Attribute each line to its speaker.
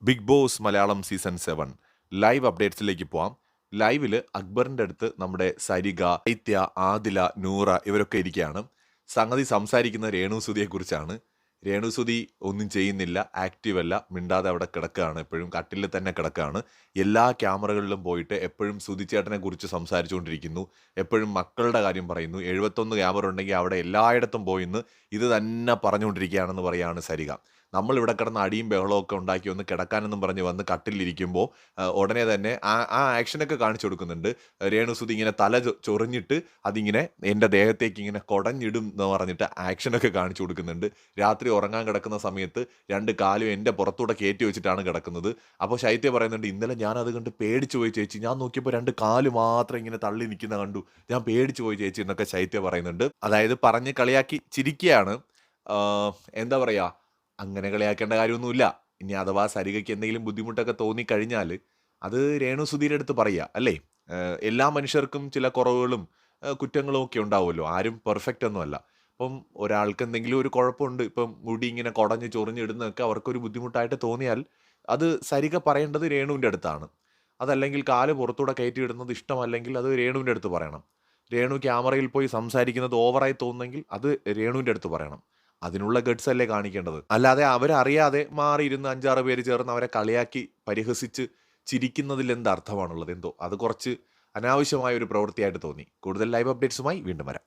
Speaker 1: Big Boss Malayalam season 7 live അപ്ഡേറ്റ്സിലേക്ക് പോവാം. ലൈവില് അക്ബറിന്റെ അടുത്ത് നമ്മുടെ സരിക, ചൈത്യ, ആദില, നൂറ ഇവരൊക്കെ ഇരിക്കുകയാണ്. സംഗതി സംസാരിക്കുന്ന രേണുസുതിയെ കുറിച്ചാണ്. രേണുസുതി ഒന്നും ചെയ്യുന്നില്ല, ആക്റ്റീവ് അല്ല, മിണ്ടാതെ അവിടെ കിടക്കുകയാണ്, എപ്പോഴും കട്ടിലിൽ തന്നെ കിടക്കുകയാണ്. എല്ലാ ക്യാമറകളിലും പോയിട്ട് എപ്പോഴും സുതിച്ചേട്ടനെ കുറിച്ച് സംസാരിച്ചുകൊണ്ടിരിക്കുന്നു. എപ്പോഴും മക്കളുടെ കാര്യം പറയുന്നു. 71 ക്യാമറ ഉണ്ടെങ്കിൽ അവിടെ എല്ലായിടത്തും പോയിന്ന് ഇത് തന്നെ പറഞ്ഞുകൊണ്ടിരിക്കുകയാണെന്ന് പറയാണ് സരിക. നമ്മളിവിടെ കിടന്ന് അടിയും ബഹളവും ഒക്കെ ഉണ്ടാക്കി ഒന്ന് കിടക്കാനെന്നും പറഞ്ഞ് വന്ന് കട്ടിലിരിക്കുമ്പോൾ ഉടനെ തന്നെ ആ ആക്ഷനൊക്കെ കാണിച്ചു കൊടുക്കുന്നുണ്ട്. രേണുസുതി ഇങ്ങനെ തല ചൊറിഞ്ഞിട്ട് അതിങ്ങനെ എൻ്റെ ദേഹത്തേക്ക് ഇങ്ങനെ കുടഞ്ഞിടും എന്ന് പറഞ്ഞിട്ട് ആക്ഷനൊക്കെ കാണിച്ചു കൊടുക്കുന്നുണ്ട്. രാത്രി ഉറങ്ങാൻ കിടക്കുന്ന സമയത്ത് 2 കാലും എൻ്റെ പുറത്തൂടെ കയറ്റി വെച്ചിട്ടാണ് കിടക്കുന്നത്. അപ്പോൾ ശൈത്യ പറയുന്നുണ്ട്, ഇന്നലെ ഞാൻ അത് കണ്ട് പേടിച്ചു പോയി ചേച്ചി, ഞാൻ നോക്കിയപ്പോൾ 2 കാല് മാത്രം ഇങ്ങനെ തള്ളി നിൽക്കുന്ന കണ്ടു, ഞാൻ പേടിച്ചു പോയി ചേച്ചി എന്നൊക്കെ ശൈത്യ പറയുന്നുണ്ട്. അതായത് പറഞ്ഞ് കളിയാക്കി ചിരിക്കുകയാണ്. എന്താ പറയുക, അങ്ങനെ കളിയാക്കേണ്ട കാര്യമൊന്നുമില്ല. ഇനി അഥവാ സരികയ്ക്ക് എന്തെങ്കിലും ബുദ്ധിമുട്ടൊക്കെ തോന്നിക്കഴിഞ്ഞാൽ അത് രേണുസുധീരുടെ അടുത്ത് പറയുക, അല്ലേ? എല്ലാ മനുഷ്യർക്കും ചില കുറവുകളും കുറ്റങ്ങളും ഒക്കെ ഉണ്ടാവുമല്ലോ. ആരും പെർഫെക്റ്റ് ഒന്നുമല്ല. അപ്പം ഒരാൾക്ക് എന്തെങ്കിലും ഒരു കുഴപ്പമുണ്ട്, ഇപ്പം മുടി ഇങ്ങനെ കുടഞ്ഞ് ചൊറിഞ്ഞിടുന്നതൊക്കെ അവർക്കൊരു ബുദ്ധിമുട്ടായിട്ട് തോന്നിയാൽ അത് സരിക പറയേണ്ടത് രേണുവിൻ്റെ അടുത്താണ്. അതല്ലെങ്കിൽ കാല് പുറത്തൂടെ കയറ്റിയിടുന്നത് ഇഷ്ടമല്ലെങ്കിൽ അത് രേണുവിൻ്റെ അടുത്ത് പറയണം. രേണു ക്യാമറയിൽ പോയി സംസാരിക്കുന്നത് ഓവറായി തോന്നുന്നെങ്കിൽ അത് രേണുവിൻ്റെ അടുത്ത് പറയണം. അതിനുള്ള ഗട്ട്സ് അല്ലേ കാണിക്കേണ്ടത്. അല്ലാതെ അവരറിയാതെ മാറിയിരുന്ന് 5-6 പേര് ചേർന്ന് അവരെ കളിയാക്കി പരിഹസിച്ച് ചിരിക്കുന്നതിൽ എന്ത് അർത്ഥമാണുള്ളത്? എന്തോ അത് കുറച്ച് അനാവശ്യമായ ഒരു പ്രവൃത്തിയായിട്ട് തോന്നി. കൂടുതൽ ലൈവ് അപ്ഡേറ്റ്സുമായി വീണ്ടും വരാം.